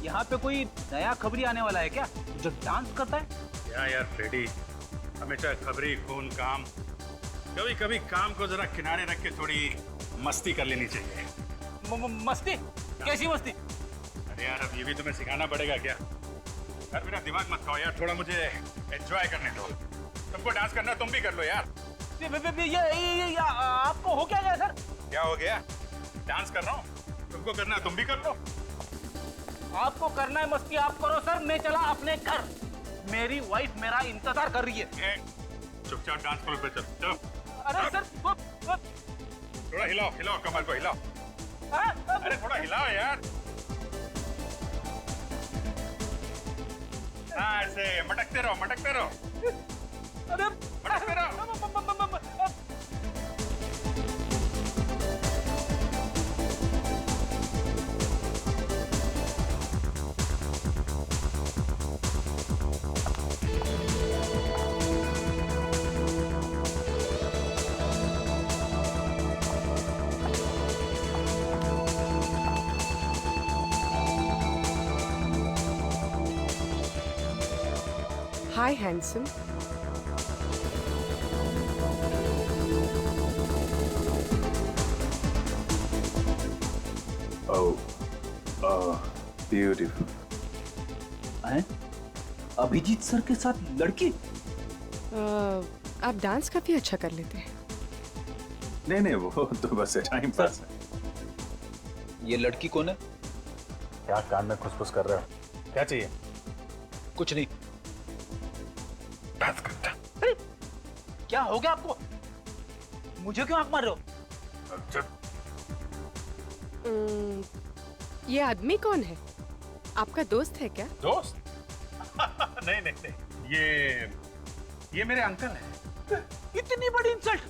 यहाँ पे कोई नया खबरी आने वाला है क्या जो डांस करता है? क्या यार फ्रेडी, हमेशा खबरी खून काम, कभी कभी काम को जरा किनारे रख के थोड़ी मस्ती कर लेनी चाहिए। मस्ती? कैसी मस्ती? अरे यार अब ये भी तुम्हें सिखाना पड़ेगा क्या? यार मेरा दिमाग मत खाओ यार, थोड़ा मुझे एंजॉय करने दो। तुमको डांस करना तुम भी कर लो यार। ये आपको हो क्या गया सर? क्या हो गया? डांस कर रहा हूँ, तुमको करना तुम भी कर लो। आपको करना है मस्ती आप करो सर, मैं चला अपने घर। मेरी वाइफ मेरा इंतजार कर रही है। चुपचाप डांस फ्लोर पे चल। चलो। अरे सर थोड़ा हिलाओ हिलाओ, कमर को हिलाओ। अरे थोड़ा हिलाओ यार। हाँ ऐसे मटकते रहो मटकते रहो। अरे मटकते रहो। Hi, handsome. Oh, beautiful. हैं? अभिजीत सर के साथ लड़की? आप डांस काफी अच्छा कर लेते हैं। नहीं वो तो बस टाइम पास है। ये लड़की कौन है? क्या कान में खुसफुस कर रहे हो? क्या चाहिए? कुछ नहीं। डांस करता। अरे क्या हो गया आपको? मुझे क्यों आंख मार रहे हो? ये आदमी कौन है? आपका दोस्त है क्या? दोस्त? नहीं नहीं नहीं, ये मेरे अंकल हैं। इतनी बड़ी इंसल्ट!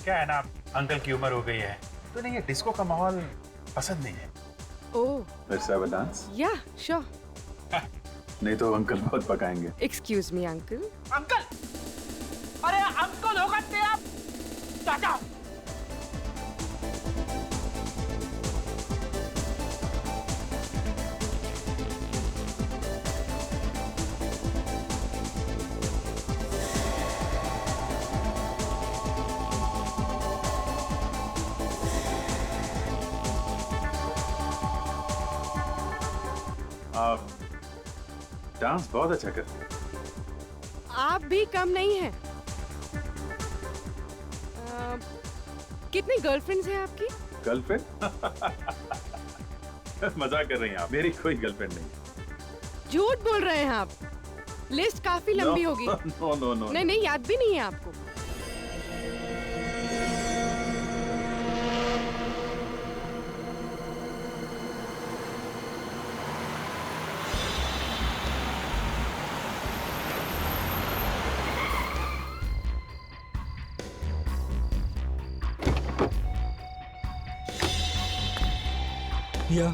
क्या है ना, अंकल की उम्र हो गई है तो नहीं, ये डिस्को का माहौल पसंद नहीं है। ओह, Let's have a dance? या श्योर। नहीं तो अंकल बहुत पकाएंगे। Excuse me uncle. अंकल? अरे अंकल होगा ते आप चाचा। आप डांस बहुत अच्छा करते हैं। आप भी कम नहीं हैं। कितनी गर्लफ्रेंड्स हैं आपकी? गर्लफ्रेंड? मजाक कर रही हैं आप, मेरी कोई गर्लफ्रेंड नहीं। झूठ बोल रहे हैं आप। लिस्ट काफी लंबी होगी। नो नहीं नहीं, याद भी नहीं है आपको। या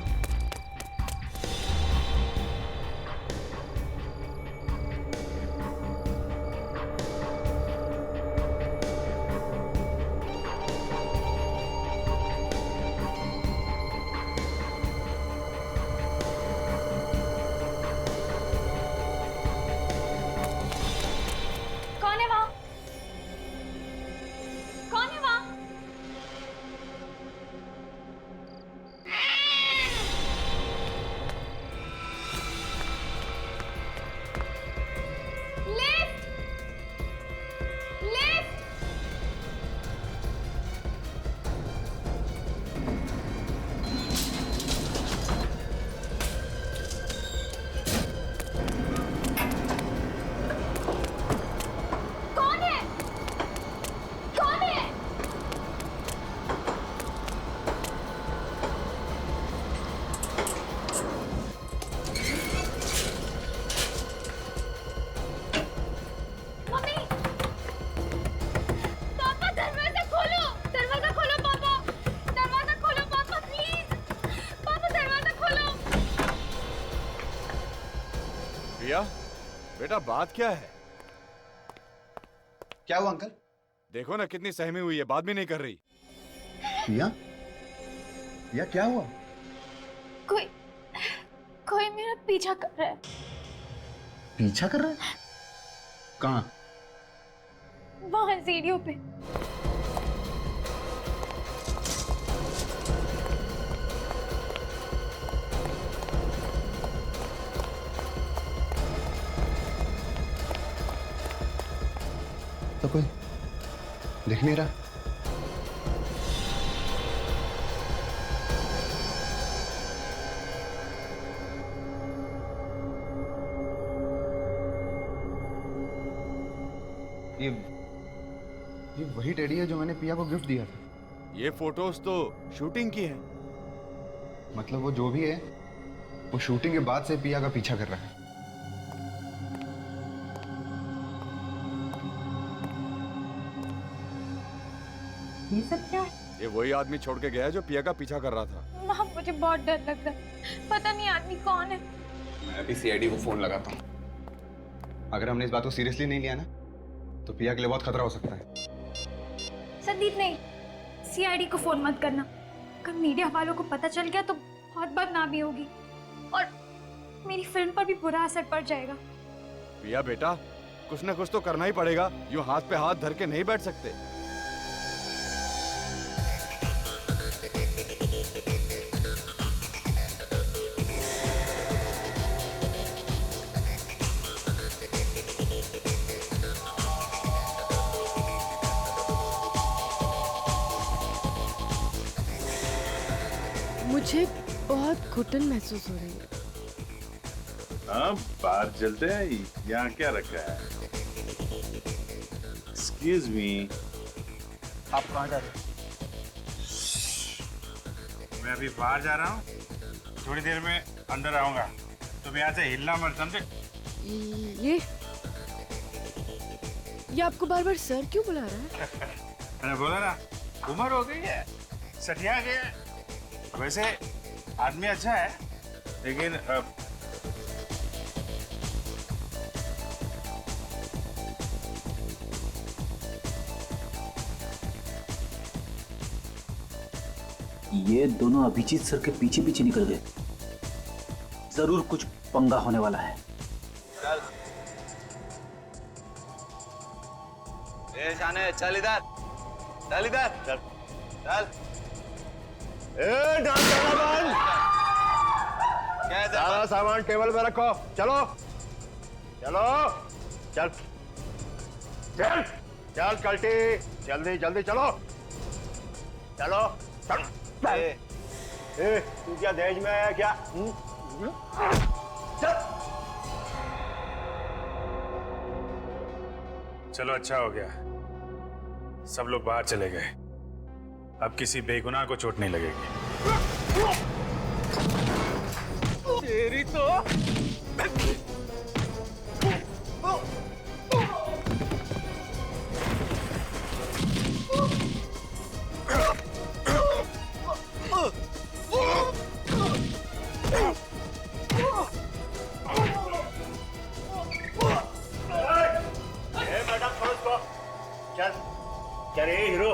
कौन है वहाँ? कौन है वहाँ? लिफ्ट! लिफ्ट! कौन है? कौन है? मम्मी! पापा दरवाजा खोलो! दरवाजा खोलो पापा! दरवाजा खोलो पापा प्लीज! पापा दरवाजा खोलो! प्रिया, बेटा बात क्या है? क्या हुआ अंकल? देखो ना कितनी सहमी हुई है, बात भी नहीं कर रही। या क्या हुआ? कोई कोई मेरा पीछा कर रहा है। पीछा कर रहा है? कहाँ? वहां सीढ़ियों पे। तो कोई दिख नहीं रहा। ये वही टेडी है जो मैंने पिया को गिफ्ट दिया था। ये फोटोज तो शूटिंग की है। मतलब वो जो भी है, वो शूटिंग के बाद से पिया का पीछा कर रहा है। ये सब क्या है? ये वही आदमी छोड़ के गया है जो पिया का पीछा कर रहा था। माँ, मुझे बहुत डर लग रहा है। पता नहीं आदमी कौन है। मैं अभी सीआईडी को फोन लगाता हूँ। अगर हमने इस बात को सीरियसली नहीं लिया ना, तो पिया के लिए बहुत खतरा हो सकता है। संदीप, नहीं, सीआईडी को फोन मत करना। अगर मीडिया वालों को पता चल गया तो बहुत बदनामी होगी और मेरी फिल्म पर भी बुरा असर पड़ जाएगा। पिया बेटा, कुछ ना कुछ तो करना ही पड़ेगा। यूं हाथ पे हाथ धर के नहीं बैठ सकते। मुझे बहुत घुटन महसूस हो रही है। हाँ, बाहर चलते हैं। यहाँ क्या रखा है? एक्सक्यूज मी, आप कहाँ जा रहे हैं? मैं अभी बाहर जा रहा हूँ, थोड़ी देर में अंदर आऊंगा। तुम यहाँ से हिलना मत, समझे? ये आपको बार बार सर क्यों बुला रहा है? मैंने बोला ना, उम्र हो गई है, सठिया गया है। वैसे आदमी अच्छा है, लेकिन ये दोनों अभिजीत सर के पीछे पीछे निकल गए। जरूर कुछ पंगा होने वाला है। शाने, चल इधर, चल इधर, चल, चल। डांस करना बंद। सारा सामान टेबल पे रखो। चलो, चलो, चल, चल, चल कल्टी, जल्दी जल्दी चलो, चलो, चल। तू क्या दहेज में है क्या? चल। चलो, अच्छा हो गया, सब लोग बाहर चले गए। अब किसी बेगुनाह को चोट नहीं लगेगी। तेरी तो मैडम, छोड़ उसको। चल, चल रे हीरो।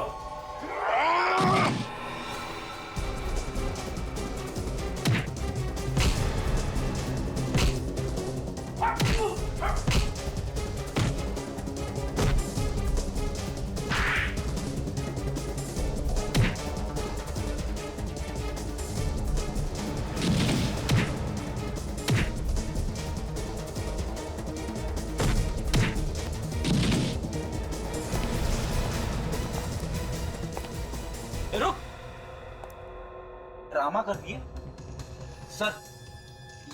रुक, ड्रामा कर दिए सर।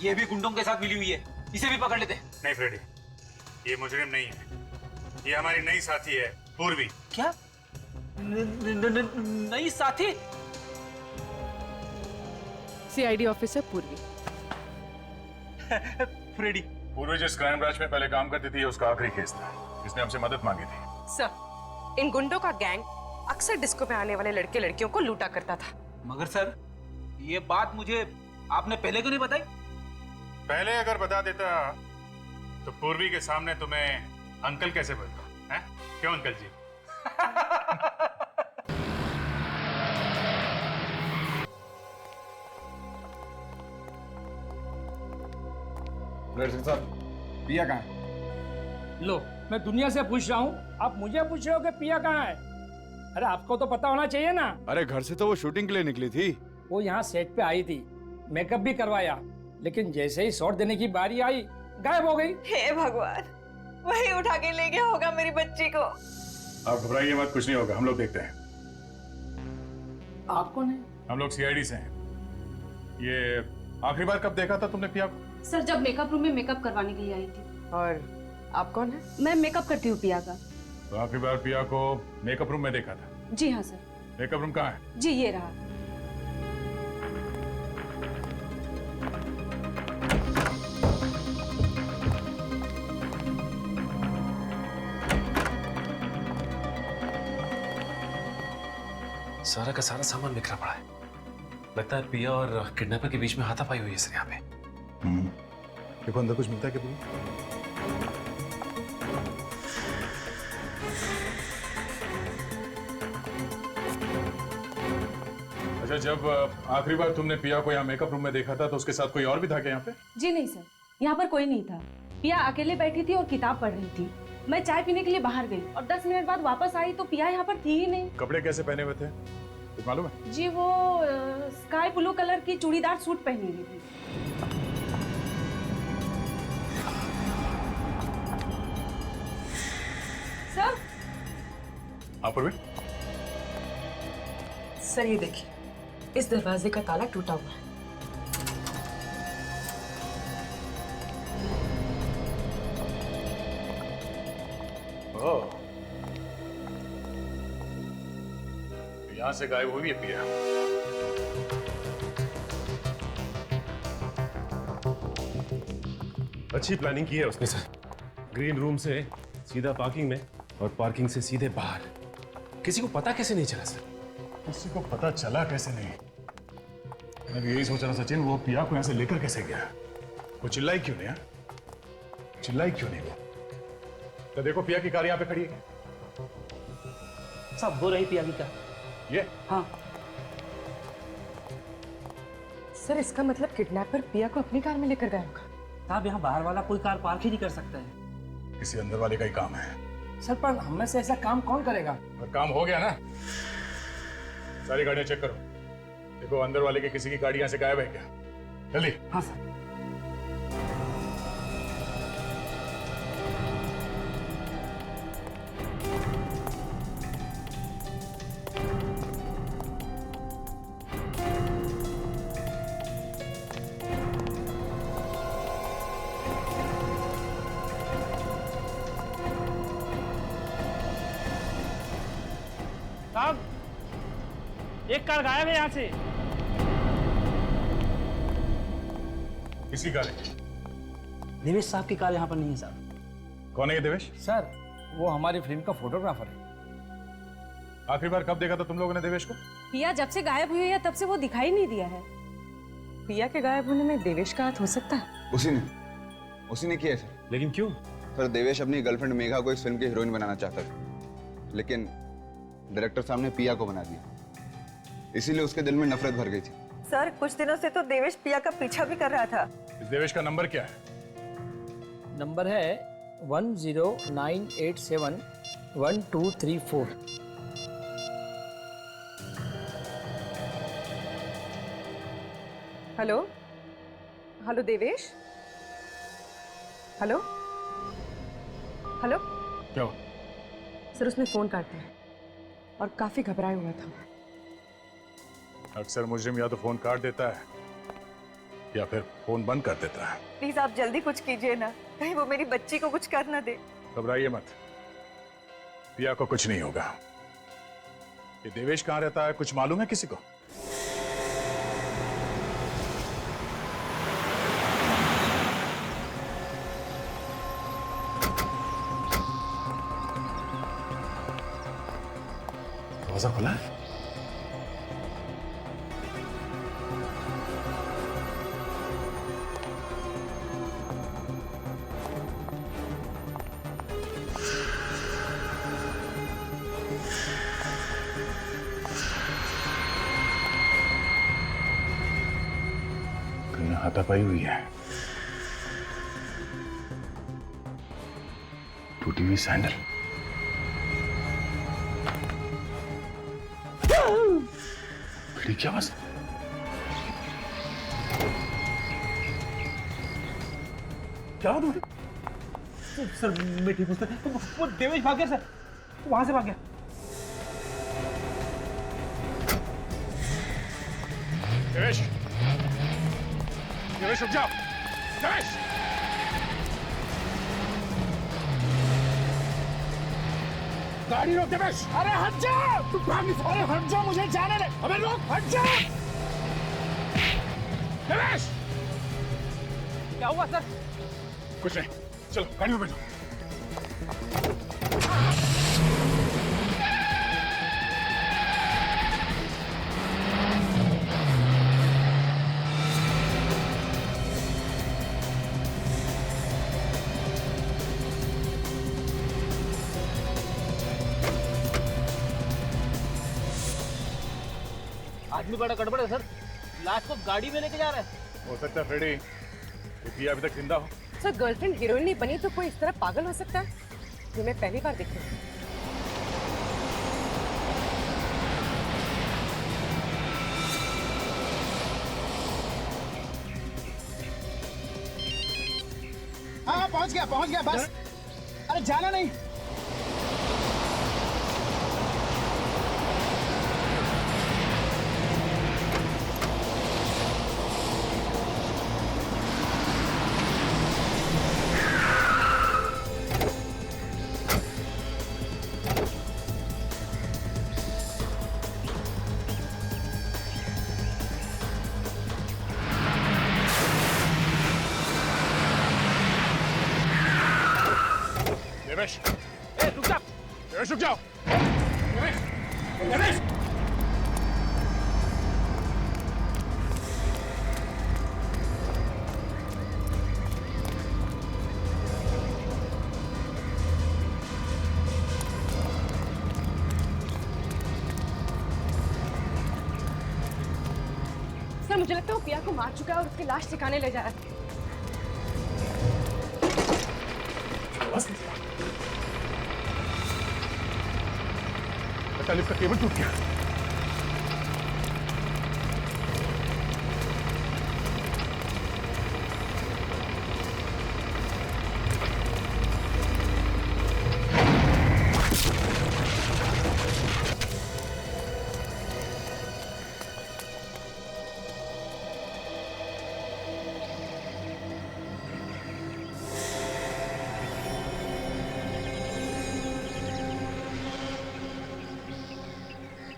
ये भी गुंडों के साथ मिली हुई है, इसे भी पकड़ लेते। नहीं फ्रेडी, ये मुजरिम नहीं है, ये हमारी नई साथी है पूर्वी। क्या? नई साथी? सीआईडी ऑफिसर पूर्वी। फ्रेडी। पूर्वी जिस क्राइम ब्रांच में पहले काम करती थी, उसका आखिरी केस था। इसने हमसे मदद मांगी थी। सर, इन गुंडों का गैंग अक्सर डिस्को में आने वाले लड़के लड़कियों को लूटा करता था। मगर सर, ये बात मुझे आपने पहले क्यों नहीं बताई? पहले अगर बता देता तो पूर्वी के सामने तुम्हें अंकल कैसे बोलता? हैं? क्यों अंकल जी? सिंह साहब, पिया कहाँ है? लो, मैं दुनिया से पूछ रहा हूँ, आप मुझे पूछ रहे हो कि पिया कहाँ है? अरे आपको तो पता होना चाहिए ना। अरे घर से तो वो शूटिंग के लिए निकली थी। वो यहाँ सेट पे आई थी, मेकअप भी करवाया, लेकिन जैसे ही शॉट देने की बारी आई गायब हो गई। हे भगवान, वही उठा के ले गया होगा मेरी बच्ची को। आप घबराइए मत, कुछ नहीं होगा, हम लोग देखते हैं। आप कौन है? हम लोग सीआईडी से हैं। ये आखिरी बार कब देखा था तुमने पिया को? सर जब मेकअप रूम में मेकअप करवाने के लिए आई थी। और आप कौन है? मैं मेकअप करती हूँ पिया का। तो आखिरी बार पिया को मेकअप रूम में देखा था? जी हाँ सर। मेकअप रूम कहाँ है? जी ये रहा। सारा का सारा सामान बिखरा पड़ा है। लगता है पिया और किडनैपर के बीच में हाथापाई हुई है सर यहाँ पे। देखो अंदर कुछ मिलता है क्या? अच्छा, जब आखिरी बार तुमने पिया को यहाँ मेकअप रूम में देखा था तो उसके साथ कोई और भी था क्या यहाँ पे? जी नहीं सर, यहाँ पर कोई नहीं था। पिया अकेले बैठी थी और किताब पढ़ रही थी। मैं चाय पीने के लिए बाहर गई और 10 मिनट बाद वापस आई तो पिया यहाँ पर थी ही नहीं। कपड़े कैसे पहने हुए थे कुछ मालूम है? जी वो स्काई ब्लू कलर की चूड़ीदार सूट पहनी हुई थी। सर आप भी? सर ये देखिए, इस दरवाजे का ताला टूटा हुआ है। ओह, यहाँ से गायब हुई है पिया। अच्छी प्लानिंग की है उसने सर। ग्रीन रूम से सीधा पार्किंग में और पार्किंग से सीधे बाहर। किसी को पता कैसे नहीं चला सर? किसी को पता चला कैसे नहीं? मैं भी यही सोच रहा सचिन, वो पिया को यहाँ से लेकर कैसे गया? वो चिल्लाई क्यों नहीं? चिल्लाई क्यों नहीं वो? तो देखो पिया की कार यहाँ पे खड़ी है। सब हो रही पिया की कार। ये? हाँ सर इसका मतलब किडनैपर पिया को अपनी कार में लेकर गया होगा। साहब, यहाँ बाहर वाला कोई कार पार्क ही नहीं कर सकता है। किसी अंदर वाले का ही काम है। सर पर हम में से ऐसा काम कौन करेगा? और काम हो गया ना? सारी गाड़ियां चेक करो, देखो अंदर वाले के किसी की गाड़ी यहाँ से गायब है क्या? जल्दी। हाँ सर। साहब, एक कार गायब है यहाँ से। किसकी कार है? देवेश साहब की कार यहाँ पर नहीं है साहब। कौन है ये देवेश? सर वो हमारी फिल्म का फोटोग्राफर है। आखिरी बार कब देखा था तुम लोगों ने देवेश को? पिया जब से गायब हुई है तब से वो दिखाई नहीं दिया है। पिया के गायब होने में देवेश का हाथ हो सकता है? उसी ने किया है सर। लेकिन क्यों? सर देवेश अपनी गर्लफ्रेंड मेघा को इस फिल्म की हीरोइन बनाना चाहता था, लेकिन डायरेक्टर साहब ने पिया को बना दिया। इसीलिए उसके दिल में नफरत भर गई थी। सर कुछ दिनों से तो देवेश पिया का पीछा भी कर रहा था। इस देवेश का नंबर क्या है? नंबर है 1098711234। Hello hello Devesh, hello hello. क्या हुआ? सर उसने फोन काट दिया और काफी घबराया हुआ था। अक्सर मुजरिम या तो फोन काट देता है या फिर फोन बंद कर देता है। प्लीज आप जल्दी कुछ कीजिए ना, कहीं वो मेरी बच्ची को कुछ कर ना दे। घबराइए मत, पिया को कुछ नहीं होगा। ये देवेश कहाँ रहता है, कुछ मालूम है किसी को? दरवाजा खुला है? हाथापाई हुई है। टूटी हुई सैंडल। बीड़ी की आवाज। क्या हुआ तुम्हें? सर मैं ठीक हूँ सर। वो देवेश भाग गया सर, वहां से भाग गया। देवेश, देवेश रुक जाओ। देवेश, गाड़ी रोक देवेश। अरे हट जा, तू भाग नहीं। अरे हट जा, मुझे जाने दे। अबे रोक, हट जा। देवेश, क्या हुआ सर? कुछ नहीं, चलो गाड़ी में बैठो। आदमी बड़ा गड़बड़ है सर, लाश को गाड़ी में लेके जा रहा है। हो सकता है फ्रेडी ये पिया अभी तक जिंदा हो। सर गर्लफ्रेंड हीरोइन नहीं बनी तो कोई इस तरह पागल हो सकता है? ये मैं पहली बार देख रही हूँ। हाँ पहुंच गया बस। अरे जाना नहीं। देवेश, ए रुक जा। देवेश रुक जाओ। देवेश, देवेश। सर मुझे लगता है वो पिया को मार चुका है और उसकी लाश ठिकाने ले जा रहा है। लिफ्ट का केबल टूट गया।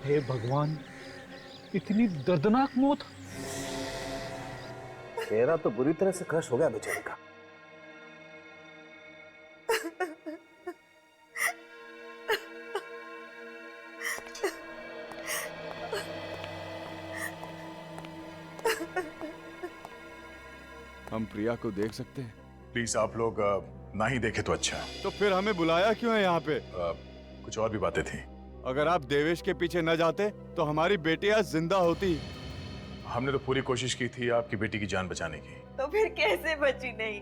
हे भगवान, इतनी दर्दनाक मौत। चेहरा तो बुरी तरह से क्रश हो गया बेचारे का। हम प्रिया को देख सकते हैं? प्लीज आप लोग ना ही देखे तो अच्छा। तो फिर हमें बुलाया क्यों है यहाँ पे? कुछ और भी बातें थी। अगर आप देवेश के पीछे न जाते तो हमारी बेटी आज जिंदा होती। हमने तो पूरी कोशिश की थी आपकी बेटी की जान बचाने की। तो फिर कैसे बची नहीं?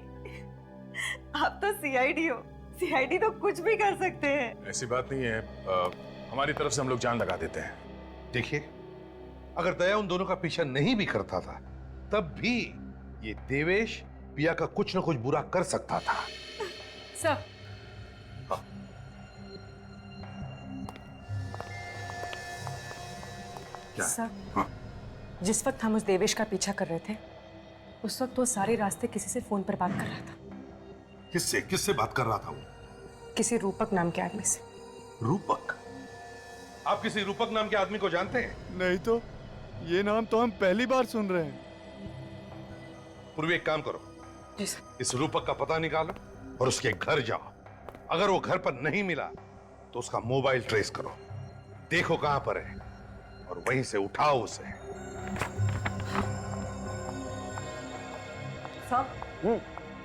आप तो सीआईडी हो, सीआईडी तो कुछ भी कर सकते हैं। ऐसी बात नहीं है, हमारी तरफ से हम लोग जान लगा देते हैं। देखिए, अगर दया उन दोनों का पीछा नहीं भी करता था तब भी ये देवेश पिया का कुछ न कुछ बुरा कर सकता था। सर क्या? सर हाँ? जिस वक्त हम उस देवेश का पीछा कर रहे थे उस वक्त वो सारे रास्ते किसी से फोन पर बात कर रहा था। किससे किससे बात कर रहा था वो? किसी रूपक नाम के आदमी से। रूपक? आप किसी रूपक नाम के आदमी को जानते हैं? नहीं तो, ये नाम तो हम पहली बार सुन रहे हैं। पूर्वी एक काम करो, जी सर। इस रूपक का पता निकालो और उसके घर जाओ। अगर वो घर पर नहीं मिला तो उसका मोबाइल ट्रेस करो, देखो कहां पर है और वहीं से उठाओ उसे। सर,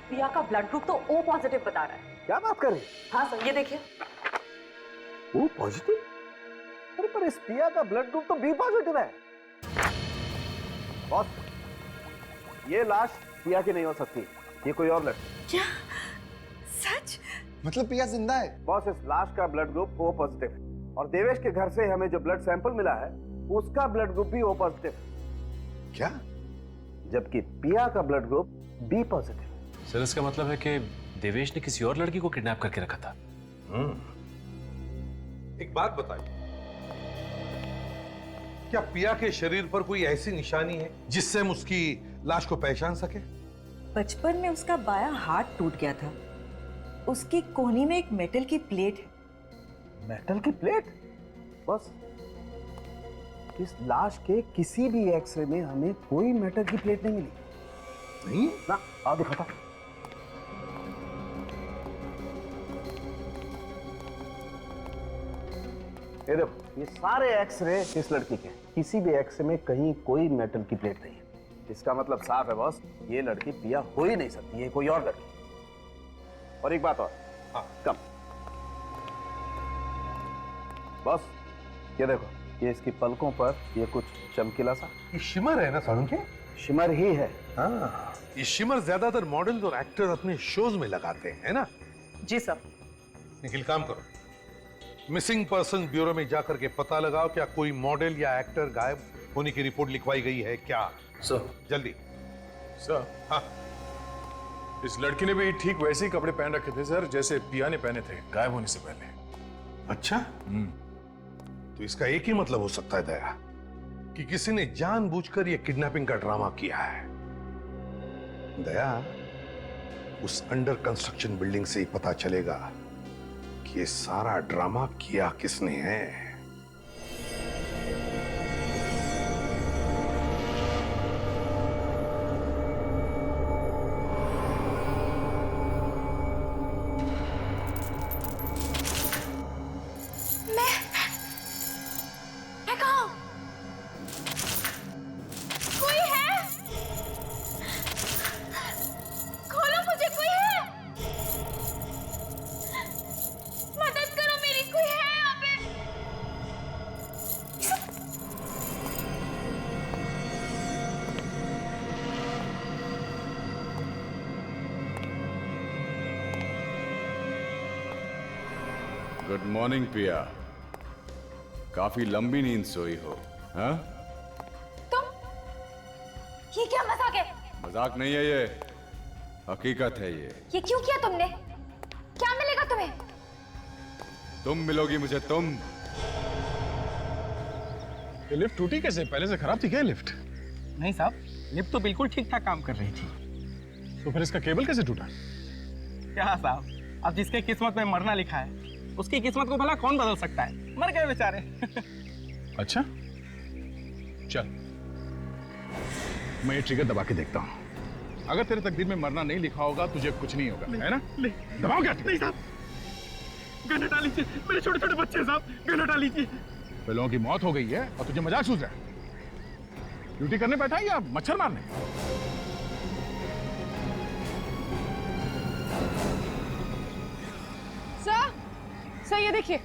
पिया का ब्लड ग्रुप तो O पॉजिटिव बता रहा है। क्या बात कर रही? हाँ सर, ये देखिए। O positive? अरे पर इस पिया का ब्लड ग्रुप तो B पॉजिटिव है। बॉस, ये लाश पिया की नहीं हो सकती, ये कोई और लड़की। क्या? सच? मतलब पिया जिंदा है? बॉस, इस लाश का ब्लड ग्रुप O पॉजिटिव है और देवेश के घर से हमें जो ब्लड सैंपल मिला है उसका ब्लड ग्रुप भी O पॉजिटिव है। क्या? जबकि पिया का blood group B positive. Sir इसका मतलब है कि देवेश ने किसी और लड़की को किडनैप करके रखा था। एक बात बताइए, क्या पिया के शरीर पर कोई ऐसी निशानी है जिससे हम उसकी लाश को पहचान सके? बचपन में उसका बायां हाथ टूट गया था। उसकी कोहनी में एक मेटल की प्लेट है। मेटल की प्लेट? बस इस लाश के किसी भी एक्सरे में हमें कोई मेटल की प्लेट नहीं मिली। नहीं ना, आओ दिखाता। ये देखो, ये सारे एक्सरे इस लड़की के, किसी भी एक्सरे में कहीं कोई मेटल की प्लेट नहीं है। इसका मतलब साफ है बॉस, ये लड़की पिया हो ही नहीं सकती, ये कोई और लड़की। और एक बात और, हाँ कम बॉस, ये देखो, ये इसकी पलकों पर ये कुछ चमकीला सा, ये शिमर है ना सारुण के? शिमर ही है। हाँ, ये शिमर ज्यादातर मॉडल और एक्टर अपने शोज में लगाते हैं, है ना? जी सर। निखिल, काम करो, मिसिंग पर्सन ब्यूरो में जाकर के पता लगाओ क्या कोई मॉडल या एक्टर गायब होने की रिपोर्ट लिखवाई गई है क्या? सर। जल्दी। सर। हाँ। इस लड़की ने भी ठीक वैसे ही कपड़े पहन रखे थे सर जैसे पिया ने पहने थे गायब होने से पहले। अच्छा? तो इसका एक ही मतलब हो सकता है दया, कि किसी ने जानबूझकर यह किडनैपिंग का ड्रामा किया है। दया, उस अंडर कंस्ट्रक्शन बिल्डिंग से ही पता चलेगा कि ये सारा ड्रामा किया किसने है। गुड मॉर्निंग पिया, काफी लंबी नींद सोई हो, हाँ? तुम? ये क्या मजाक है? मजाक नहीं है ये, हकीकत है ये। ये क्यों किया तुमने? क्या मिलेगा तुम्हें? तुम मिलोगी मुझे, तुम। ये लिफ्ट टूटी कैसे? पहले से खराब थी क्या लिफ्ट? नहीं साहब, लिफ्ट तो बिल्कुल ठीक ठाक काम कर रही थी। तो फिर इसका केबल कैसे टूटा? क्या साहब, अब जिसके किस्मत में मरना लिखा है उसकी किस्मत को भला कौन बदल सकता है? मर गए बेचारे। अच्छा, चल मैं ये ट्रिगर दबा के देखता हूं। अगर तेरे तकदीर में मरना नहीं लिखा होगा तुझे कुछ नहीं होगा, है ना? दबाओ क्या? नहीं साहब, गन हटा लीजिए, मेरे छोटे छोटे बच्चे साहब, गन हटा लीजिए। लोगों की मौत हो गई है और तुझे मजाक सूझ रहा है? ड्यूटी करने बैठा है या मच्छर मारने? सर ये देखिए।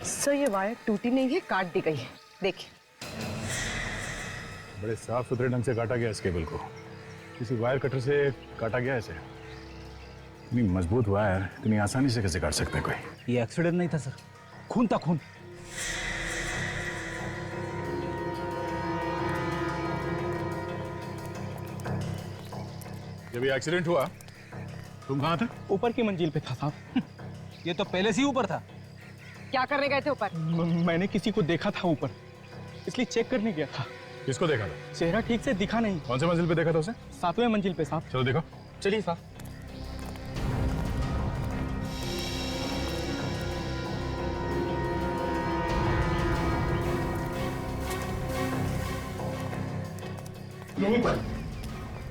सर ये वायर टूटी नहीं है, काट दी गई है, देखिए। बड़े साफ सुथरे ढंग से काटा गया इस केबल को, किसी वायर कटर से काटा गया इसे। इतनी मजबूत वायर इतनी आसानी से कैसे काट सकता है कोई? ये एक्सीडेंट नहीं था सर, खून था, खून। जब ये एक्सीडेंट हुआ तुम कहाँ थे? ऊपर की मंजिल पे था साहब। ये तो पहले से ही ऊपर था। क्या करने गए थे ऊपर? मैंने किसी को देखा था ऊपर, इसलिए चेक करने गया था। किसको देखा था? चेहरा ठीक से दिखा नहीं। कौन से मंजिल पे देखा था उसे? 7वें मंजिल पे साहब। चलो देखो। चलिए साहब।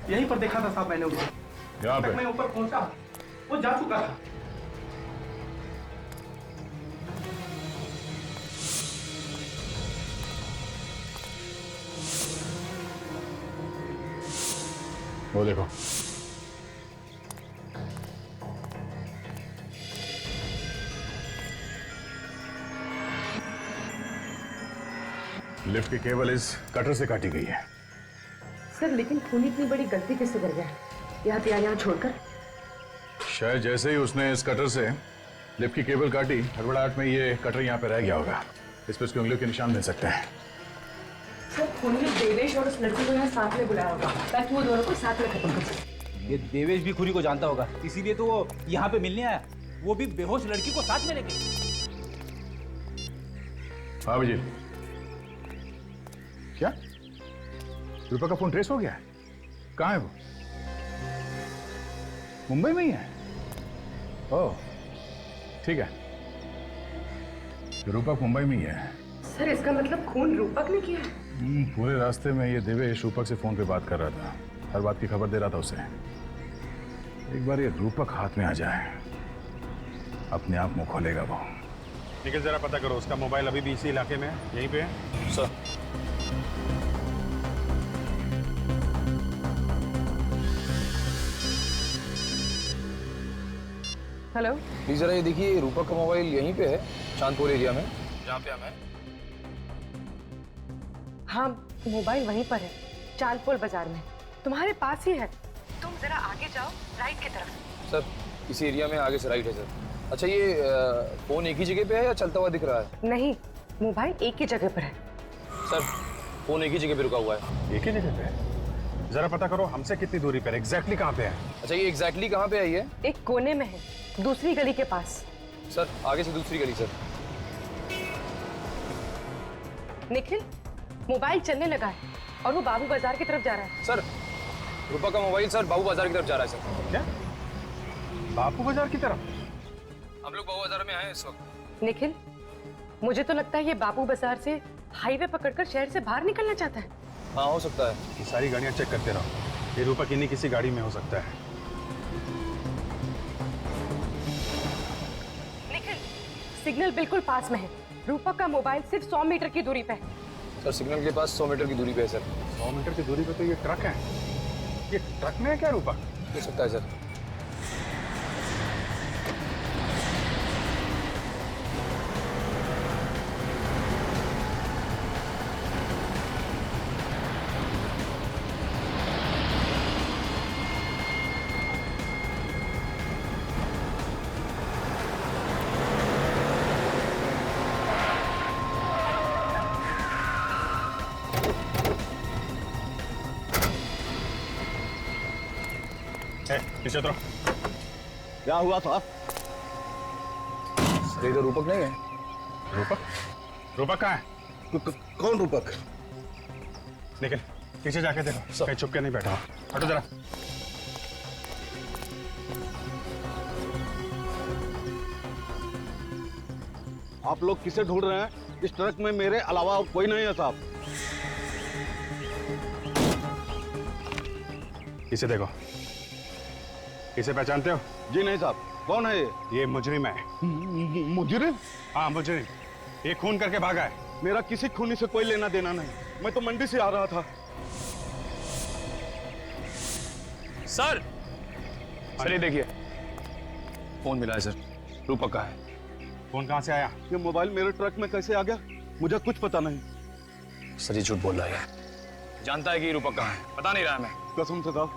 यहीं पर देखा था साहब मैंने उसे। यहाँ पे? मैं ऊपर पहुंचा, वो जा चुका था। वो देखो। लिफ्ट की केबल इस कटर से काटी गई है। सर लेकिन खून इतनी बड़ी गलती कैसे कर गया? यहाँ छोड़कर? शायद जैसे ही उसने इस कटर से लिफ्ट की केबल काटी, हड़बड़ाहट में ये कटर यहाँ पे रह गया होगा। इस पर उसकी उंगलियों के निशान मिल सकते हैं। सर, उन्होंने देवेश और उस लड़की को यहाँ साथ में बुलाया होगा ताकि वो दोनों को साथ में खत्म कर सके। ये देवेश भी खुरी को जानता होगा, इसीलिए तो वो यहाँ पे मिलने आया, वो भी बेहोश लड़की को साथ में लेके। हाँ विजय, क्या रूपा का फोन ट्रेस हो गया है? कहाँ है वो? मुंबई में ही है? ओह ठीक है, रूपक मुंबई में ही है। सर, इसका मतलब खून रूपक ने किया है? पूरे रास्ते में ये देवेश रूपक से फोन पे बात कर रहा था, हर बात की खबर दे रहा था उसे। एक बार ये रूपक हाथ में आ जाए, अपने आप मुंह खोलेगा वो। निखिल, जरा पता करो उसका मोबाइल अभी भी इसी इलाके में है, यहीं पे है? सर। हेलो, प्लीज जरा ये देखिए, रूपक का मोबाइल यहीं पे है, चांदपुर एरिया में, जहाँ पे हम हैं। हाँ, मोबाइल वहीं पर है, चांदपुर बाजार में, तुम्हारे पास ही है। तुम जरा आगे जाओ, राइट की तरफ। सर, इसी एरिया में आगे से राइट है सर। अच्छा, ये फोन एक ही जगह पे है या चलता हुआ दिख रहा है? नहीं, मोबाइल एक ही जगह पर है। सर, फोन एक ही जगह पे रुका हुआ है। एक ही जगह पे है? जरा पता करो हमसे कितनी दूरी पर, एग्जैक्टली कहाँ पे है? अच्छा, ये एग्जैक्टली कहाँ पे है ये? एक कोने में है, दूसरी गली के पास। सर, आगे से दूसरी गली सर। निखिल, मोबाइल चलने लगा है और वो बाबू बाजार की तरफ जा रहा है। सर, रूपा का मोबाइल सर बाबू बाजार की तरफ जा रहा है सर। क्या? बाबू बाजार की तरफ? हम लोग बाबू बाजार में आए हैं इस वक्त। निखिल, मुझे तो लगता है ये बाबू बाजार से हाईवे पकड़कर शहर से बाहर निकलना चाहता है। हाँ, हो सकता है। ये सारी गाड़ियां चेक करते रहो, ये रूपक इन्हीं किसी गाड़ी में हो सकता है। निखिल, सिग्नल बिल्कुल पास में है, रूपक का मोबाइल सिर्फ 100 मीटर की दूरी पे है। सर, सिग्नल के पास 100 मीटर की दूरी पे है सर। 100 मीटर की दूरी पे तो ये ट्रक है। ये ट्रक में है क्या रूपक? हो सकता है सर। पीछे उतरो। क्या हुआ साहब? सर, इधर रूपक नहीं है। रूपक? रूपक कहाँ है? कौन रूपक? निकल, पीछे जाके देखो, कहीं छुप के नहीं बैठा। हटो जरा। आप लोग किसे ढूंढ रहे हैं? इस ट्रक में मेरे अलावा और कोई नहीं है साहब। इसे देखो, इसे पहचानते हो? जी नहीं साहब। कौन है ये? ये मुजरिम है। मुजरिम? हाँ, मुजरिम। ये खून करके भागा है। मेरा किसी खूनी से कोई लेना देना नहीं, मैं तो मंडी से आ रहा था। सर, सर ये देखिए, फोन मिला है सर, रूपक का है। फोन कहाँ से आया? ये मोबाइल मेरे ट्रक में कैसे आ गया, मुझे कुछ पता नहीं। सर, ये झूठ बोल रहा है, जानता है कि रूपक कहाँ है, पता नहीं रहा मैं। कसम से साहब,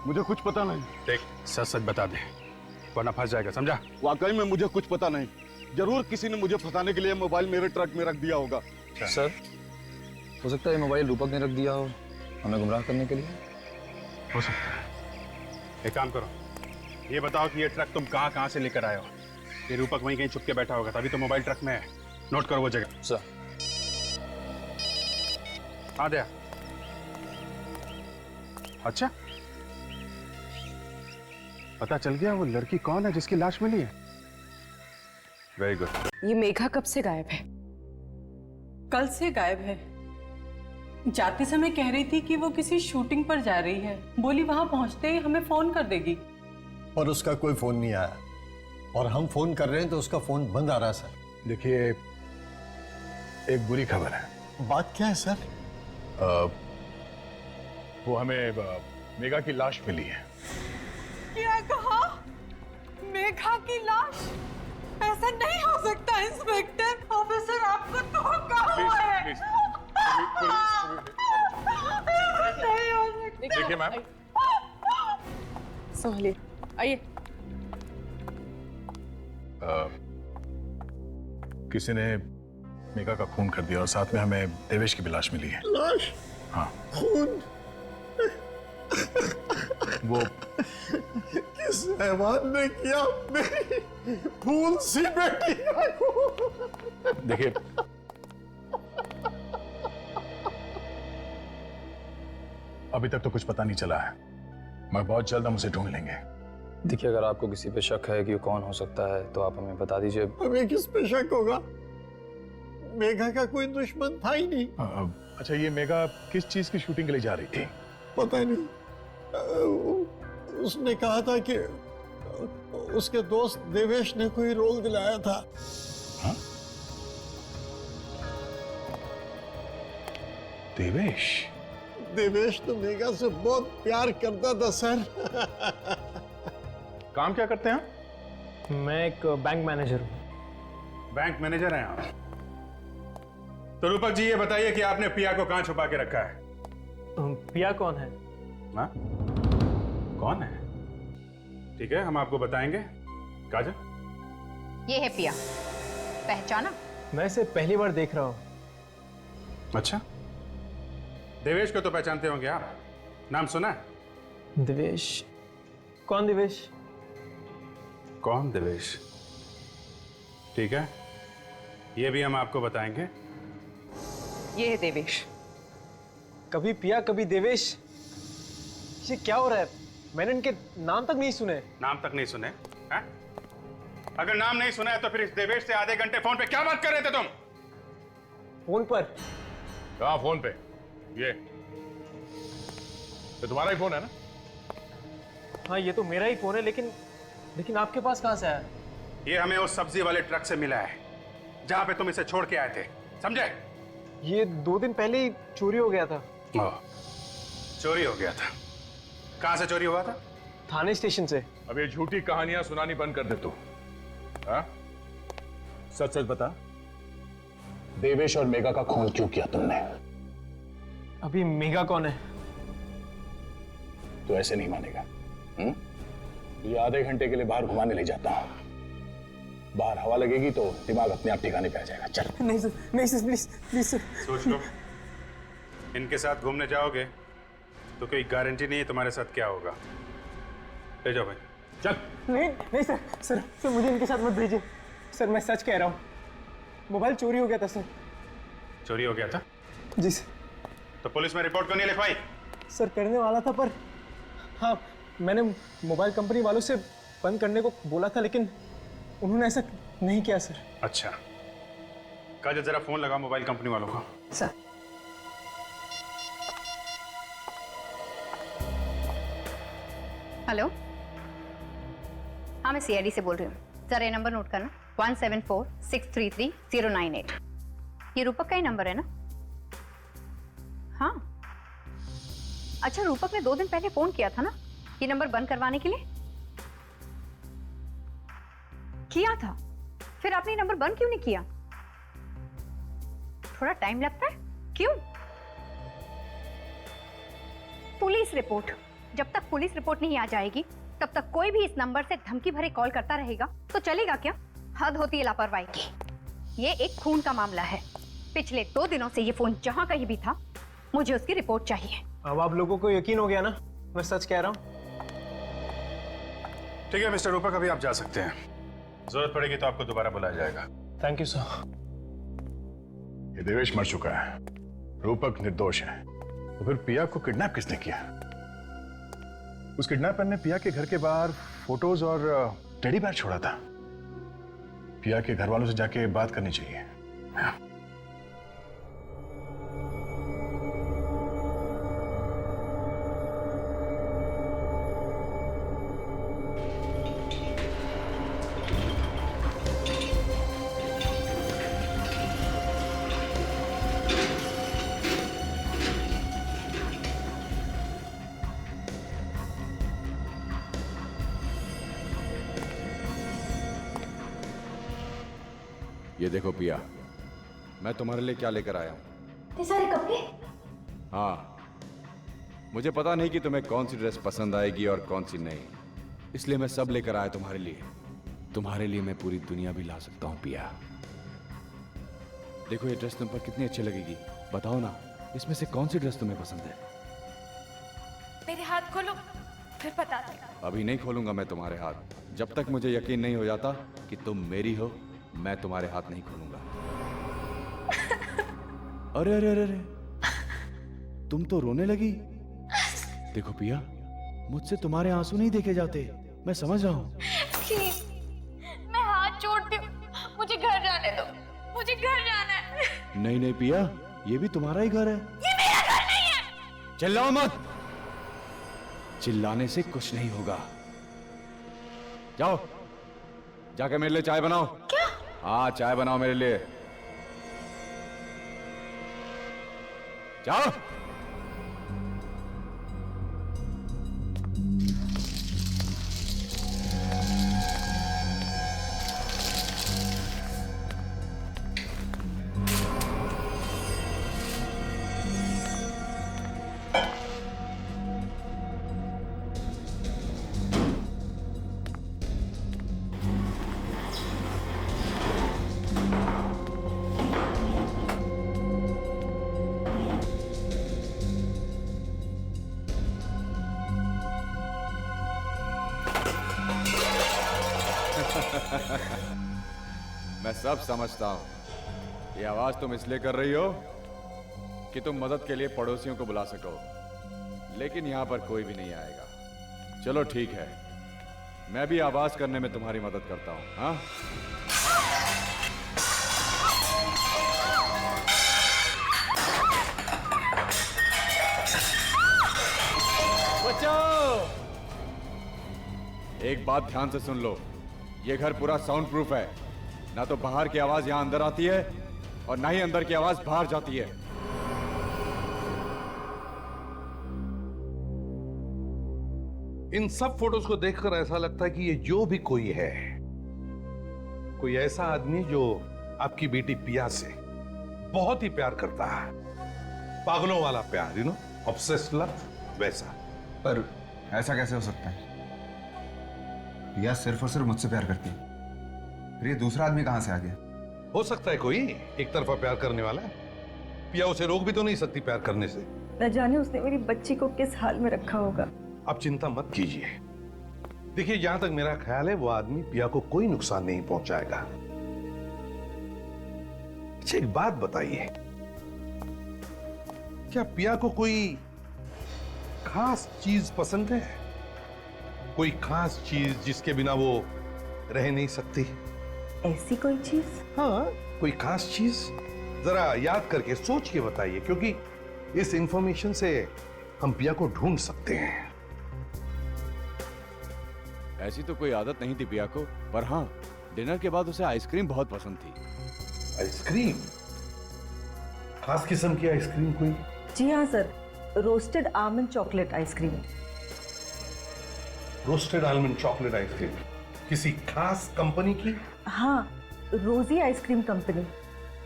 मुझे कुछ पता नहीं। देख, सच सच बता दे, वरना फंस जाएगा, समझा? वाकई में मुझे कुछ पता नहीं। जरूर किसी ने मुझे फंसाने के लिए मोबाइल मेरे ट्रक में रख दिया होगा। सर, हो सकता है ये मोबाइल रूपक ने रख दिया हो हमें गुमराह करने के लिए। हो सकता है। एक काम करो, ये बताओ कि ये ट्रक तुम कहाँ कहाँ से लेकर आए हो? ये रूपक वहीं कहीं छुप के बैठा होगा, तभी तो मोबाइल ट्रक में है। नोट करो वो जगह। सर। हाँ दया। अच्छा, पता चल गया वो लड़की कौन है जिसकी लाश मिली है? Very good. ये मेघा कब से गायब है? कल से गायब है। जाते समय कह रही थी कि वो किसी शूटिंग पर जा रही है, बोली वहां पहुंचते ही हमें फोन कर देगी। और उसका कोई फोन नहीं आया, और हम फोन कर रहे हैं तो उसका फोन बंद आ रहा है सर। देखिए, एक बुरी खबर है। बात क्या है सर? वो हमें मेघा की लाश मिली है। क्या कहा? मेघा की लाश? ऐसा नहीं हो सकता इंस्पेक्टर। ऑफिसर, आपको धोखा हुआ है। नहीं हो सकता। देखिए मैम, संभालिए, आइए। किसी ने मेघा का खून कर दिया और साथ में हमें देवेश की भी लाश मिली है। लाश? हाँ। खून? वो किस हैवान ने किया मेरी फूल सी बेटी को? देखिए, अभी तक तो कुछ पता नहीं चला है, मगर बहुत जल्द हम उसे ढूंढ लेंगे। देखिए, अगर आपको किसी पे शक है कि वो कौन हो सकता है तो आप हमें बता दीजिए। हमें किस पे शक होगा? मेघा का कोई दुश्मन था ही नहीं। अच्छा, ये मेघा किस चीज की शूटिंग के लिए जा रही थी? पता नहीं, उसने कहा था कि उसके दोस्त देवेश ने कोई रोल दिलाया था। हाँ? देवेश? देवेश तो मेघा से बहुत प्यार करता था सर। काम क्या करते हैं? मैं एक बैंक मैनेजर हूँ। बैंक मैनेजर हैं आप? तो रूपक जी, ये बताइए कि आपने पिया को कहां छुपा के रखा है? पिया कौन है? हाँ? कौन है? ठीक है, हम आपको बताएंगे। काजल, ये है पिया, पहचाना? मैं इसे पहली बार देख रहा हूँ। अच्छा, देवेश को तो पहचानते होंगे आप, नाम सुना है? देवेश? कौन देवेश? कौन देवेश? ठीक है, ये भी हम आपको बताएंगे। ये है देवेश। कभी पिया कभी देवेश, ये क्या हो रहा है? मैंने इनके नाम तक नहीं सुने। नाम तक नहीं सुने? हैं? अगर नाम नहीं सुना है तो फिर इस देवेश से आधे घंटे फोन पे क्या बात कर रहे थे तुम? फोन पर? कहाँ फोन पे? ये तो तुम्हारा ही फोन है ना? हाँ, ये तो मेरा ही फोन है, लेकिन आपके पास कहां से आया? ये हमें उस सब्जी वाले ट्रक से मिला है जहां पे तुम इसे छोड़ के आए थे, समझे? ये 2 दिन पहले ही चोरी हो गया था। चोरी हो गया था? कहां से चोरी हुआ था? थाने स्टेशन से। अब ये झूठी कहानियां सुनानी बंद कर दे तू। हाँ? सच सच बता, देवेश और मेघा का खून क्यों किया तुमने? अभी मेघा कौन है? तो ऐसे नहीं मानेगा। तुझे आधे घंटे के लिए बाहर घुमाने ले जाता हूं, बाहर हवा लगेगी तो दिमाग अपने आप ठिकाने पे आ जाएगा। चल। नहीं सर, नहीं सर, प्लीज प्लीज सर। सोच लो, इनके साथ घूमने जाओगे तो कोई गारंटी नहीं है तुम्हारे साथ क्या होगा। ले जाओ भाई, चल। नहीं नहीं सर, सर मुझे इनके साथ मत भेजिए सर, मैं सच कह रहा हूँ, मोबाइल चोरी हो गया था सर। चोरी हो गया था? जी सर। तो पुलिस में रिपोर्ट क्यों नहीं लिखवाई? सर करने वाला था, पर हाँ, मैंने मोबाइल कंपनी वालों से बंद करने को बोला था, लेकिन उन्होंने ऐसा नहीं किया सर। अच्छा, काजल जरा फोन लगा मोबाइल कंपनी वालों को। सर। हेलो, हाँ मैं सीआईडी से बोल रही हूँ। सर ये नंबर नोट करना, 1746333098। ये रूपक का ही नंबर है ना? हाँ। अच्छा, रूपक ने 2 दिन पहले फोन किया था ना ये नंबर बंद करवाने के लिए? किया था? फिर आपने ये नंबर बंद क्यों नहीं किया? थोड़ा टाइम लगता है, क्यों? पुलिस रिपोर्ट, जब तक पुलिस रिपोर्ट नहीं आ जाएगी तब तक कोई भी इस नंबर से धमकी भरे कॉल करता रहेगा तो चलेगा क्या? हद होती है लापरवाही की। ये एक खून का मामला है। पिछले 2 दिनों से ये फोन जहां कहीं भी था, मुझे उसकी रिपोर्ट चाहिए। अब आप लोगों को यकीन हो गया ना, मैं सच कह रहा हूँ। ठीक है मिस्टर रूपक, अभी आप जा सकते हैं। जरूरत पड़ेगी तो आपको दोबारा बुलाया जाएगा। Thank you sir. ये देवेश मर चुका है, रूपक निर्दोष है। तो फिर पिया को किडनैप किसने किया? उस किडनैपर ने पिया के घर के बाहर फोटोज और टेडी बेयर छोड़ा था। पिया के घर वालों से जाके बात करनी चाहिए। ये देखो पिया, मैं तुम्हारे लिए क्या लेकर आया हूं। ये सारे कपड़े? हाँ, मुझे पता नहीं कि तुम्हें कौन सी ड्रेस पसंद आएगी और कौन सी नहीं, इसलिए मैं सब लेकर आया तुम्हारे लिए। तुम्हारे लिए मैं पूरी दुनिया भी ला सकता हूं पिया। देखो ये ड्रेस तुम पर कितनी अच्छी लगेगी, बताओ ना इसमें से कौन सी ड्रेस तुम्हें पसंद है? मेरे हाथ खोलो, फिर बता दे। अभी नहीं खोलूंगा मैं तुम्हारे हाथ, जब तक मुझे यकीन नहीं हो जाता कि तुम मेरी हो। मैं तुम्हारे हाथ नहीं खोलूंगा। अरे अरे अरे अरे, तुम तो रोने लगी। देखो पिया, मुझसे तुम्हारे आंसू नहीं देखे जाते, मैं समझ रहा हूं। प्लीज, मैं हाथ जोड़ती हूँ, मुझे घर जाने दो, मुझे घर जाना है। नहीं नहीं पिया, ये भी तुम्हारा ही घर है। ये मेरा घर नहीं है। चिल्लाओ मत, चिल्लाने से कुछ नहीं होगा। जाओ जाके मेरे लिए चाय बनाओ। क्या? हाँ चाय बनाओ मेरे लिए, जाओ। मैं सब समझता हूं। ये आवाज तुम इसलिए कर रही हो कि तुम मदद के लिए पड़ोसियों को बुला सको, लेकिन यहां पर कोई भी नहीं आएगा। चलो ठीक है, मैं भी आवाज करने में तुम्हारी मदद करता हूं। हाँ बचाओ। एक बात ध्यान से सुन लो, ये घर पूरा साउंड प्रूफ है। ना तो बाहर की आवाज यहां अंदर आती है और ना ही अंदर की आवाज बाहर जाती है। इन सब फोटोज को देखकर ऐसा लगता है कि ये जो भी कोई है, कोई ऐसा आदमी जो आपकी बेटी पिया से बहुत ही प्यार करता है, पागलों वाला प्यार, यू नो, ऑब्सेस्ड लव, वैसा। पर ऐसा कैसे हो सकता है? पिया सिर्फ और सिर्फ मुझसे प्यार करती है, फिर ये दूसरा आदमी कहां से आ गया? हो सकता है कोई एक तरफा प्यार करने वाला। पिया उसे रोक भी तो नहीं सकती प्यार करने से। न जाने उसने मेरी बच्ची को किस हाल में रखा होगा। आप चिंता मत कीजिए। देखिए, जहां तक मेरा ख्याल है वो आदमी पिया को कोई नुकसान नहीं पहुंचाएगा। अच्छा एक बात बताइए, क्या पिया को कोई खास चीज पसंद है? कोई खास चीज जिसके बिना वो रह नहीं सकती? ऐसी कोई चीज? हाँ, कोई खास चीज जरा याद करके सोच के बताइए, क्योंकि इस इंफॉर्मेशन से हम पिया को ढूंढ सकते हैं। ऐसी तो कोई आदत नहीं थी पिया को, पर हाँ डिनर के बाद उसे आइसक्रीम बहुत पसंद थी। आइसक्रीम? खास किस्म की आइसक्रीम कोई? जी हाँ sir, roasted almond chocolate ice cream. Roasted almond chocolate ice cream किसी खास कंपनी की? हाँ, रोजी आइसक्रीम कंपनी।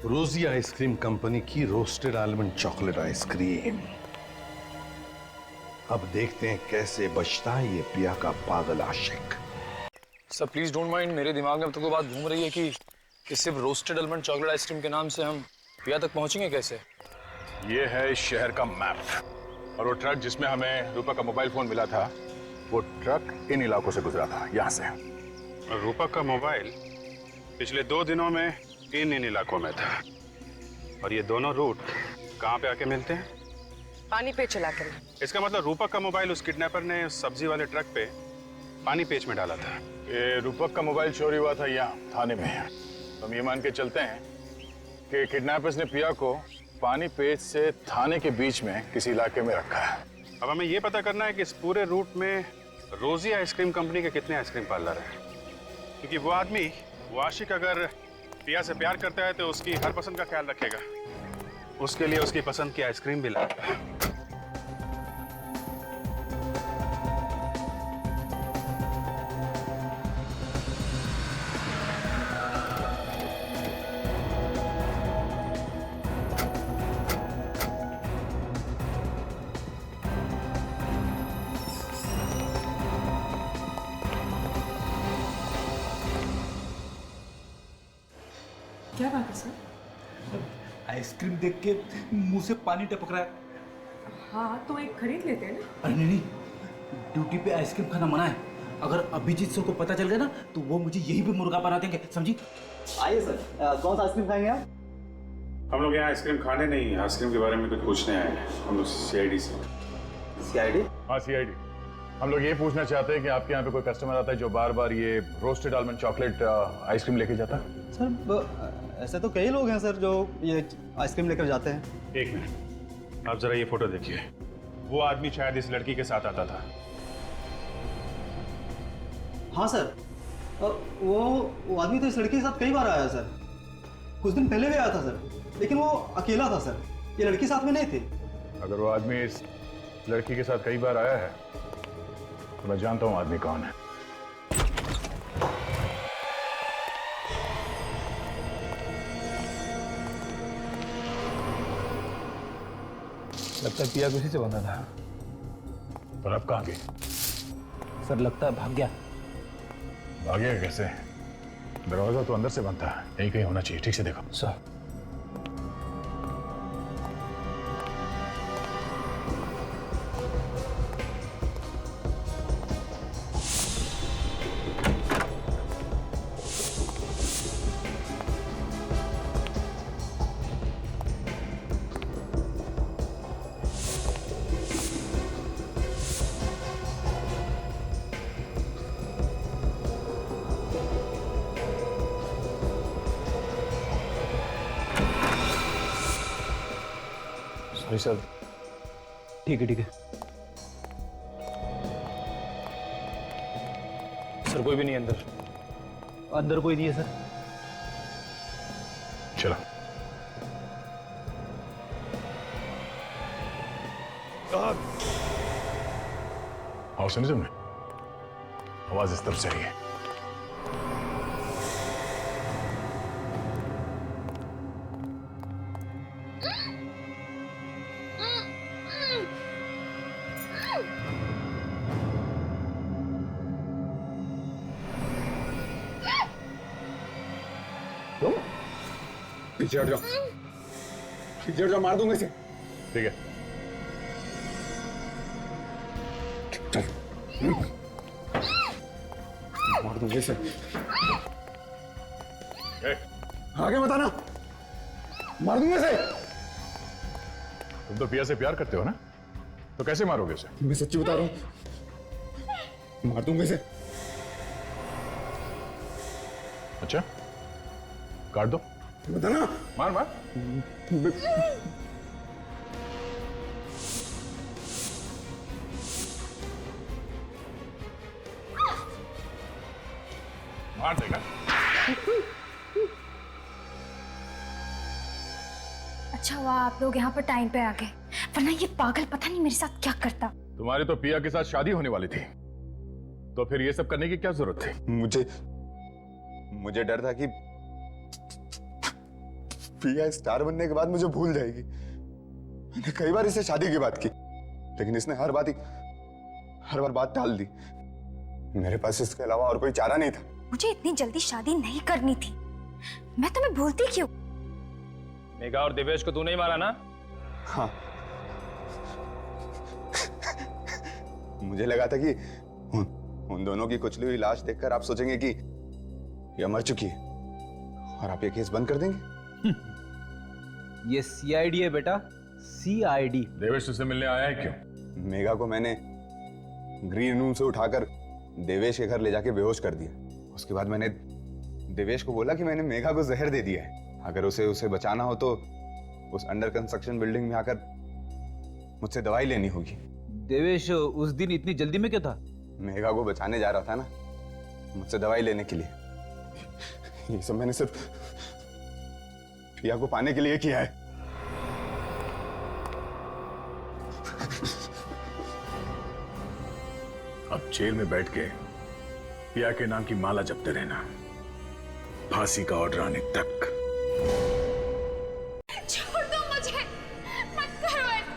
रोजी आइसक्रीम कंपनी की रोस्टेड आलमंड चॉकलेट आइसक्रीम। अब देखते हैं कैसे बचता है ये पिया का पागल आशिक। सर प्लीज डोंट माइंड, मेरे दिमाग में अब तक वो बात घूम रही है कि सिर्फ रोस्टेड आलमंड चॉकलेट आइसक्रीम के नाम से हम पिया तक पहुंचेंगे कैसे? ये है इस शहर का मैप, और वो ट्रक जिसमें हमें रूपा का मोबाइल फोन मिला था, वो ट्रक इन इलाकों से गुजरा था, यहाँ से। और रूपा का मोबाइल पिछले 2 दिनों में इन इलाकों में था। और ये दोनों रूट कहाँ पे आके मिलते हैं? पानी पे चला कर। इसका मतलब रूपक का मोबाइल उस किडनैपर ने उस सब्जी वाले ट्रक पे पानी पेच में डाला था। ये रूपक का मोबाइल चोरी हुआ था यहाँ थाने में। हम ये मान के चलते हैं कि किडनैपर्स ने पिया को पानी पेच से थाने के बीच में किसी इलाके में रखा है। अब हमें ये पता करना है कि इस पूरे रूट में रोजी आइसक्रीम कंपनी के कितने आइसक्रीम पार्लर हैं, क्योंकि वो आदमी, वो आशिक अगर पिया से प्यार करता है तो उसकी हर पसंद का ख्याल रखेगा, उसके लिए उसकी पसंद की आइसक्रीम भी लाएगा। क्या बात है सर? आइसक्रीम देख के मुंह से पानी टपक रहा है। हाँ तो एक खरीद लेते हैं ना। अरे नहीं, ड्यूटी पे आइसक्रीम खाना मना है। अगर अभिजीत सर को पता चल गया ना तो वो मुझे यहीं पे मुर्गा बना देंगे, समझी? आइए सर, कौन सा आइसक्रीम खाएंगे आप? हम लोग यहाँ आइसक्रीम खाने नहीं, आइसक्रीम के बारे में कुछ पूछने आए हैं। हम लोग सीआईडी से। सीआईडी? हाँ सीआईडी। हम लोग ये पूछना चाहते हैं कि आपके यहाँ पे कोई कस्टमर आता है जो बार बार ये रोस्टेड आलमंड चॉकलेट आइसक्रीम लेके जाता है? सर ऐसे तो कई लोग हैं सर जो ये आइसक्रीम लेकर जाते हैं। एक मिनट, आप जरा ये फोटो देखिए। वो आदमी शायद इस लड़की के साथ आता था। हाँ सर, वो आदमी तो इस लड़की के साथ कई बार आया सर। कुछ दिन पहले भी आया था सर, लेकिन वो अकेला था सर, ये लड़की साथ में नहीं थी। अगर वो आदमी इस लड़की के साथ कई बार आया है तो मैं जानता हूँ आदमी कौन है। लगता है पिया किसी से बंधा था। पर अब कहाँ गई? सर लगता है भाग गया। भाग गया कैसे? दरवाजा तो अंदर से बंद था, यही कहीं होना चाहिए। ठीक से देखो सर। Sorry sir. ठीक है ठीक है सर। कोई भी नहीं अंदर। अंदर कोई नहीं है सर। चलो। और सुनी तुमने? आवाज इस तरफ से आई है। पीछे हट जाओ, पीछे हट जाओ, मार दूंगा इसे। ठीक है। मार दूंगा इसे। आगे बताना, मार दूंगा इसे। तुम तो पिया से प्यार करते हो ना, तो कैसे मारोगे उसे? मैं सच्ची बता रहा हूं, मार दूंगा इसे। अच्छा, काट दो। बताना। मार मार। मार देगा। अच्छा हुआ आप लोग यहाँ पर टाइम पे आ गए, वरना ये पागल पता नहीं मेरे साथ क्या करता। तुम्हारी तो पिया के साथ शादी होने वाली थी, तो फिर ये सब करने की क्या जरूरत थी? मुझे डर था कि पिया स्टार बनने के बाद मुझे भूल जाएगी। मैंने कई बार इससे शादी की बात की, लेकिन इसने हर बार बात टाल दी। मेरे पास इसके अलावा और कोई चारा नहीं था। मुझे इतनी जल्दी शादी नहीं करनी थी। मैं तुम्हें भूलती क्यों? मेघा और देवेश को तूने ही मारा ना? हाँ। मुझे लगा था कि उन दोनों की कुचली हुई लाश देखकर आप सोचेंगे कि यह मर चुकी है और आप ये केस बंद कर देंगे। ये सीआईडी है बेटा, सीआईडी। देवेश तुझसे मिलने आया है क्यों? मेघा को मैंने ग्रीन रूम से उठाकर देवेश के घर ले जाके बेहोश कर दिया। उसके बाद मैंने देवेश को बोला कि मैंने मेघा को जहर दे दिया है, अगर उसे बचाना हो तो उस अंडर कंस्ट्रक्शन बिल्डिंग में आकर मुझसे दवाई लेनी होगी। देवेश उस दिन इतनी जल्दी में क्यों था? मेघा को बचाने जा रहा था ना, मुझसे दवाई लेने के लिए। ये सब मैंने सिर्फ पिया को पाने के लिए किया है। अब जेल में बैठ के पिया के नाम की माला जपते रहना, फांसी का ऑर्डर आने तक। छोड़ दो मुझे, मत करो ऐसा।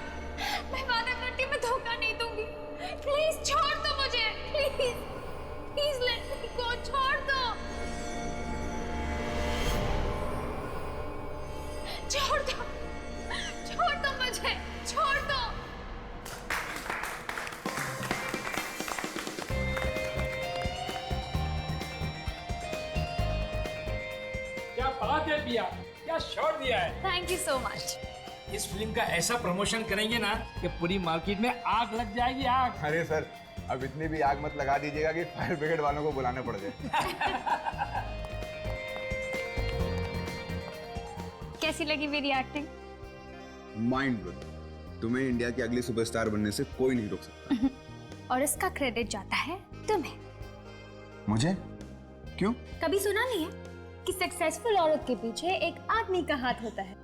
मैं वादा करती हूँ मैं धोखा नहीं दूंगी। प्लीज छोड़ दो मुझे, प्लीज प्लीज लेट मी गो, छोड़ दो। पिया, क्या शॉट दिया है। Thank you so much. इस फिल्म का ऐसा प्रमोशन करेंगे ना कि पूरी मार्केट में आग लग जाएगी, आग। अरे सर, अब इतनी भी आग मत लगा दीजिएगा कि फायर ब्रिगेड वालों को बुलाना पड़ जाए। कैसी लगी मेरी एक्टिंग? Mind blowing. तुम्हें इंडिया की अगली सुपरस्टार बनने से कोई नहीं रोक सकता। और इसका क्रेडिट जाता है तुम्हें। मुझे? क्यों? कभी सुना नहीं है कि सक्सेसफुल औरत के पीछे एक आदमी का हाथ होता है?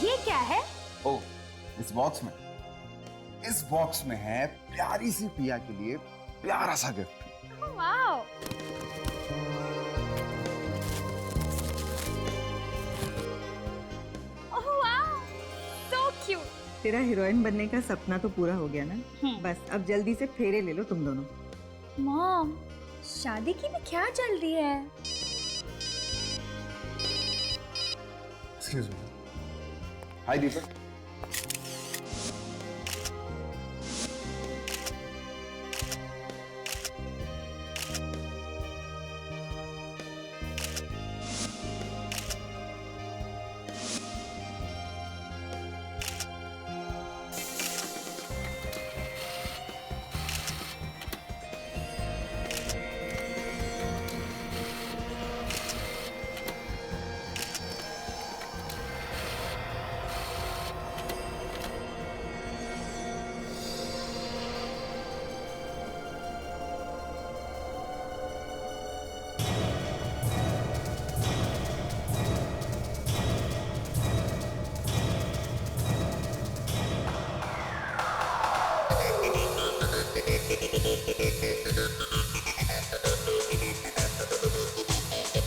ये क्या है? ओ, इस बॉक्स में है प्यारी सी पिया के लिए प्यारा सा gift. Wow. Oh wow, so cute. तेरा हीरोइन बनने का सपना तो पूरा हो गया ना? बस अब जल्दी से फेरे ले लो तुम दोनों। मॉम, शादी की भी क्या चल रही है? Excuse me. हाय दीपक।